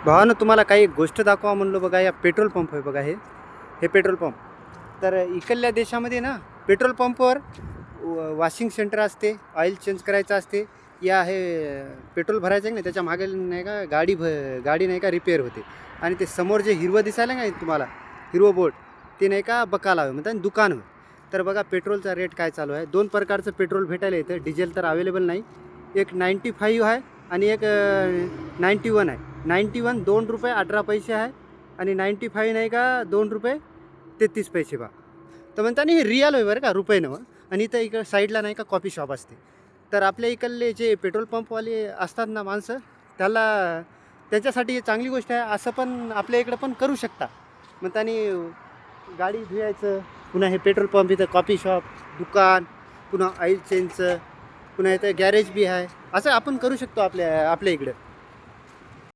भावानं तुम्हाला काही एक गोष्ट दाखवा म्हणलो बघा. या पेट्रोल पंप आहे बघा, हे पेट्रोल पंप. तर इकडल्या देशामध्ये ना पेट्रोल पंपवर वॉशिंग सेंटर असते, ऑइल चेंज करायचं असते, या हे पेट्रोल भरायचं आहे ना, त्याच्या मागे नाही का गाडी नाही का रिपेअर होते. आणि ते समोर जे हिरवं दिसायला नाही तुम्हाला, हिरवं बोर्ड, ते नाही का बकाला हवं म्हणतात, दुकान हवं. तर बघा पेट्रोलचा रेट काय चालू आहे. दोन प्रकारचं पेट्रोल भेटायला येतं. डिझेल तर अवेलेबल नाही. एक 95 आहे आणि एक 91 आहे. 91 ₹2.18 आहे आणि 95 नाही का ₹2.33 बा. तर म्हणता हे रिअल आहे बरं का, रुपये नव्हं. आणि इथं इकडं साईडला नाही का कॉफी शॉप असते. तर आपल्या इकडले जे पेट्रोल पंपवाले असतात ना माणसं, त्याला त्यांच्यासाठी ही चांगली गोष्ट आहे. असं पण आपल्या इकडं पण करू शकता. म्हणता गाडी धुवायचं, पुन्हा हे पेट्रोल पंप, इथं कॉफी शॉप, दुकान, पुन्हा ऑइल चेंजचं, पुन्हा इथं गॅरेज बी आहे. असं आपण करू शकतो आपल्या इकडं.